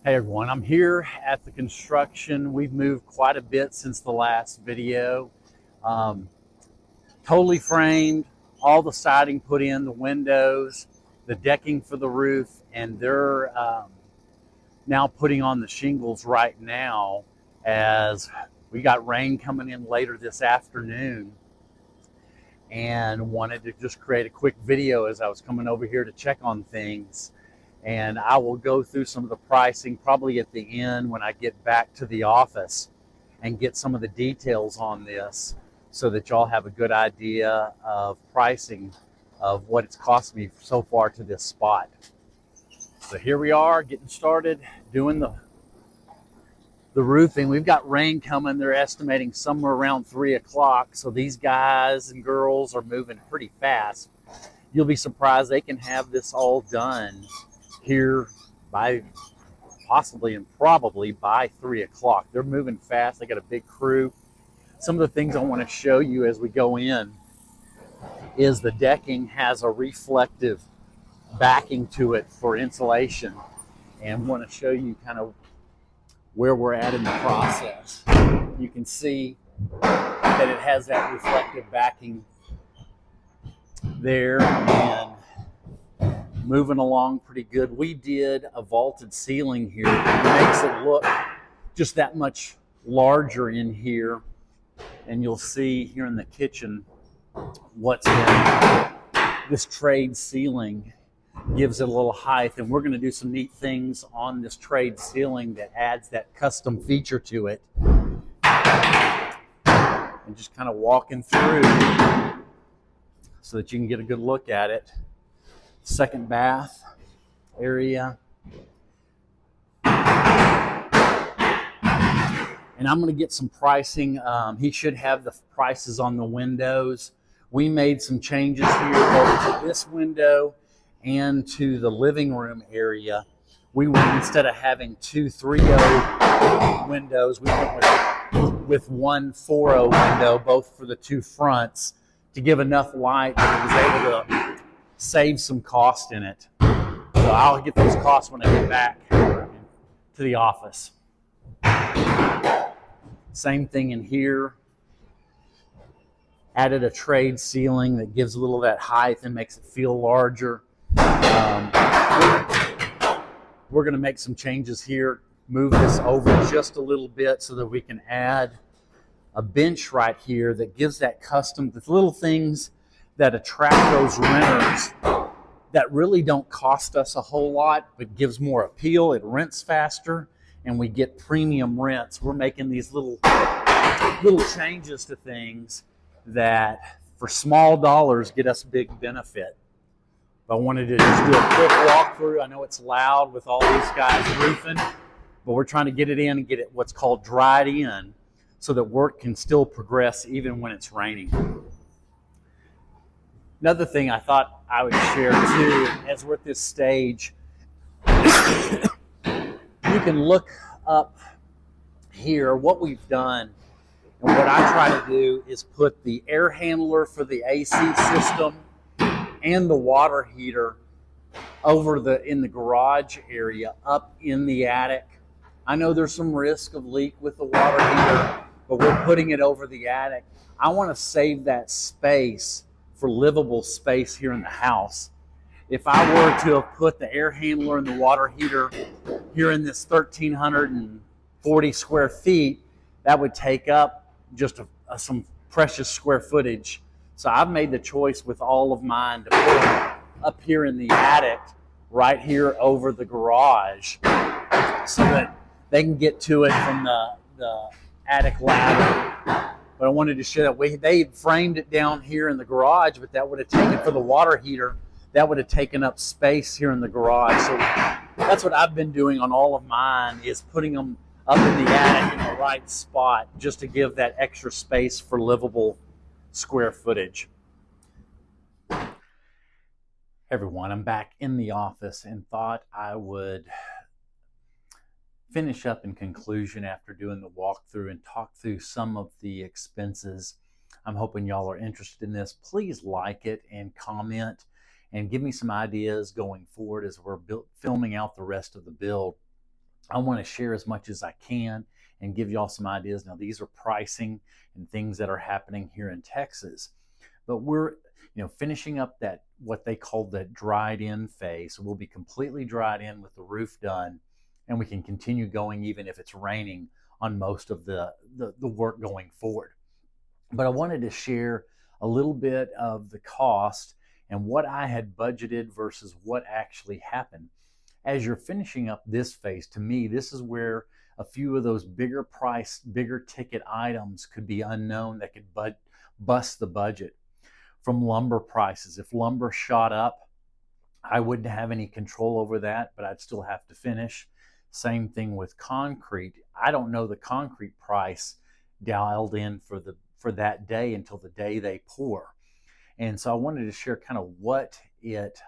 Hey everyone, I'm here at the construction. We've moved quite a bit since the last video. Um, Totally framed, all the siding put in, the windows, the decking for the roof, and they're now putting on the shingles right now as we got rain coming in later this afternoon, and wanted to just create a quick video as I was coming over here to check on things. And I will go through some of the pricing probably at the end when I get back to the office and get some of the details on this so that y'all have a good idea of pricing of what it's cost me so far to this spot. So here we are getting started doing the roofing. We've got rain coming. They're estimating somewhere around 3 o'clock. So these guys and girls are moving pretty fast. You'll be surprised they can have this all done here by possibly and probably by 3 o'clock. They're moving fast. They got a big crew. Some of the things I want to show you as we go in is the decking has a reflective backing to it for insulation, and want to show you kind of where we're at in the process. You can see that it has that reflective backing there and moving along pretty good. We did a vaulted ceiling here. It makes it look just that much larger in here. And you'll see here in the kitchen what's in this trade ceiling gives it a little height. And we're going to do some neat things on this trade ceiling that adds that custom feature to it. And just kind of walking through so that you can get a good look at it. Second bath area. And I'm going to get some pricing. He should have the prices on the windows. We made some changes here both to this window and to the living room area. We went, instead of having two 3.0 windows, we went with one 4.0 window, both for the two fronts, to give enough light that it was able to save some cost in it. So I'll get those costs when I get back to the office. Same thing in here. Added a trade ceiling that gives a little of that height and makes it feel larger. We're going to make some changes here, move this over just a little bit so that we can add a bench right here that gives that custom, the little things that attract those renters that really don't cost us a whole lot, but gives more appeal. It rents faster, and we get premium rents. We're making these little changes to things that, for small dollars, get us big benefit. But I wanted to just do a quick walkthrough. I know it's loud with all these guys roofing, but we're trying to get it in and get it what's called dried in so that work can still progress even when it's raining. Another thing I thought I would share too, as we're at this stage, you can look up here what we've done. And what I try to do is put the air handler for the AC system and the water heater over in the garage area up in the attic. I know there's some risk of leak with the water heater, but we're putting it over the attic. I want to save that space for livable space here in the house. If I were to have put the air handler and the water heater here in this 1,340 square feet, that would take up just some precious square footage. So I've made the choice with all of mine to put them up here in the attic, right here over the garage, so that they can get to it from the attic ladder. But I wanted to show that they framed it down here in the garage, but that would have taken, for the water heater, that would have taken up space here in the garage. So that's what I've been doing on all of mine, is putting them up in the attic in the right spot just to give that extra space for livable square footage. Everyone, I'm back in the office and thought I would finish up in conclusion after doing the walkthrough and talk through some of the expenses. I'm hoping y'all are interested in this. Please like it and comment and give me some ideas going forward as we're filming out the rest of the build. I want to share as much as I can and give y'all some ideas. Now, these are pricing and things that are happening here in Texas, but we're finishing up that what they call the dried in phase. So we'll be completely dried in with the roof done, and we can continue going even if it's raining on most of the work going forward. But I wanted to share a little bit of the cost and what I had budgeted versus what actually happened. As you're finishing up this phase, to me, this is where a few of those bigger price, bigger ticket items could be unknown that could bust the budget. From lumber prices, if lumber shot up, I wouldn't have any control over that, but I'd still have to finish. Same thing with concrete. I don't know the concrete price dialed in for that day until the day they pour. And so I wanted to share kind of what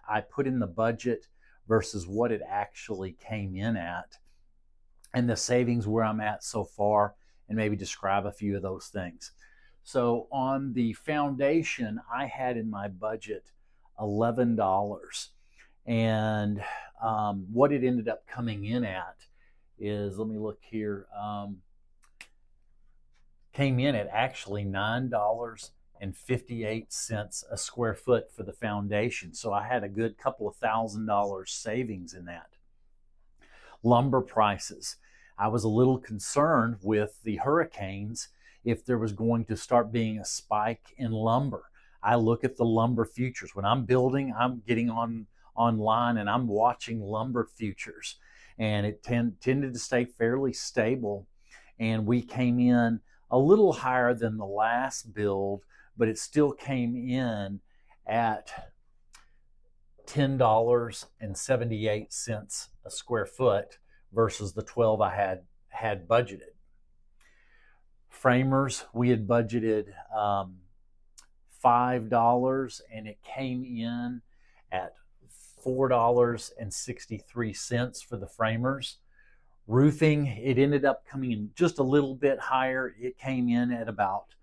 I put in the budget versus what it actually came in at, and the savings where I'm at so far, and maybe describe a few of those things. So on the foundation, I had in my budget $11. And what it ended up coming in at is, let me look here, came in at actually $9.58 a square foot for the foundation. So I had a good couple of $1,000 savings in that. Lumber prices. I was a little concerned with the hurricanes if there was going to start being a spike in lumber. I look at the lumber futures. When I'm building, I'm getting online and I'm watching lumber futures, and it tended to stay fairly stable, and we came in a little higher than the last build, but it still came in at $10.78 a square foot versus the 12 I had budgeted. Framers, we had budgeted $5, and it came in at $4.63 for the framers. Roofing, it ended up coming in just a little bit higher. It came in at about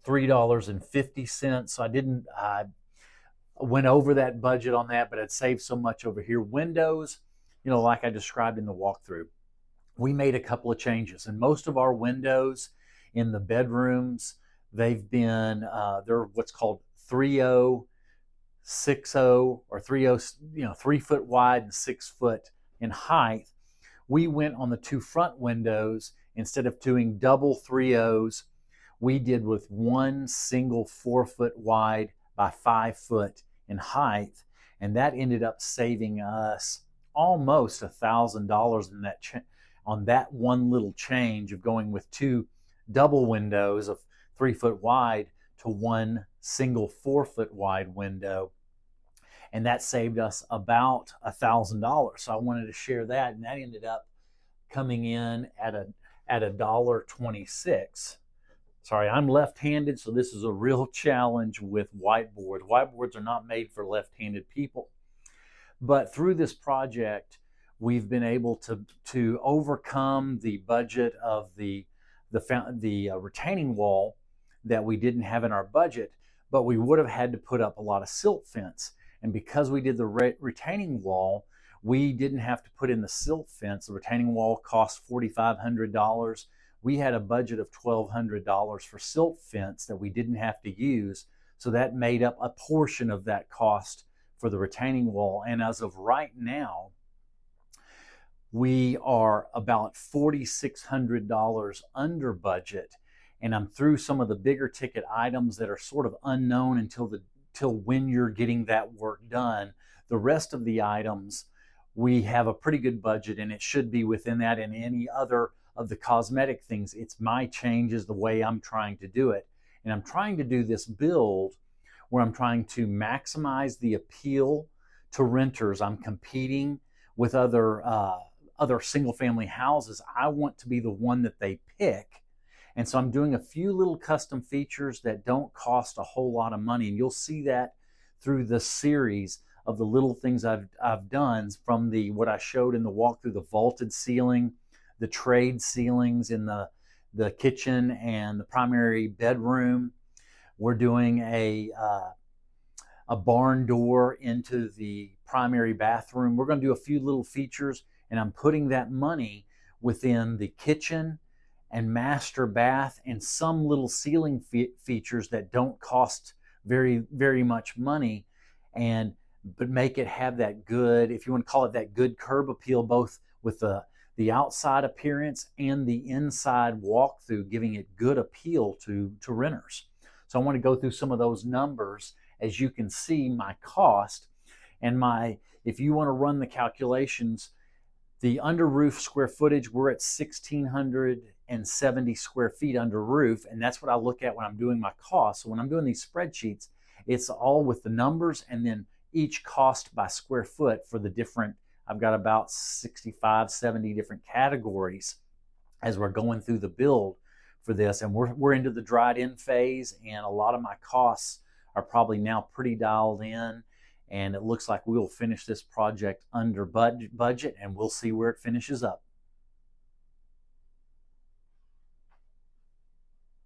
$3.50. So I went over that budget on that, but I'd saved so much over here. Windows, like I described in the walkthrough, we made a couple of changes, and most of our windows in the bedrooms, they've been, they're what's called 3.0, 6.0, or 3.0, 3 foot wide and 6 foot in height. We went on the two front windows, instead of doing double 3.0s, we did with one single 4 foot wide by 5 foot in height, and that ended up saving us almost $1,000 in on that one little change of going with two double windows of 3 foot wide to one single 4 foot wide window. And that saved us about $1,000. So I wanted to share that, and that ended up coming in at $1.26. Sorry, I'm left-handed, so this is a real challenge with whiteboards. Whiteboards are not made for left-handed people. But through this project, we've been able to overcome the budget of the retaining wall that we didn't have in our budget, but we would have had to put up a lot of silt fence. And because we did the retaining wall, we didn't have to put in the silt fence. The retaining wall cost $4,500. We had a budget of $1,200 for silt fence that we didn't have to use. So that made up a portion of that cost for the retaining wall. And as of right now, we are about $4,600 under budget. And I'm through some of the bigger ticket items that are sort of unknown until when you're getting that work done. The rest of the items, we have a pretty good budget, and it should be within that. And any other of the cosmetic things, it's my changes, the way I'm trying to do it. And I'm trying to do this build where I'm trying to maximize the appeal to renters. I'm competing with other single-family houses. I want to be the one that they pick. And so I'm doing a few little custom features that don't cost a whole lot of money. And you'll see that through the series of the little things I've done, from what I showed in the walkthrough, the vaulted ceiling, the trade ceilings in the kitchen and the primary bedroom. We're doing a a barn door into the primary bathroom. We're going to do a few little features, and I'm putting that money within the kitchen and master bath and some little ceiling features that don't cost very much money, and but make it have that good, if you want to call it, that good curb appeal, both with the outside appearance and the inside walkthrough, giving it good appeal to renters. So I want to go through some of those numbers. As you can see, my cost and if you want to run the calculations, the under roof square footage, we're at 1,670 square feet under roof, and that's what I look at when I'm doing my costs. So when I'm doing these spreadsheets, it's all with the numbers and then each cost by square foot for the different, I've got about 65, 70 different categories as we're going through the build for this. And we're into the dried in phase, and a lot of my costs are probably now pretty dialed in, and it looks like we will finish this project under budget, and we'll see where it finishes up.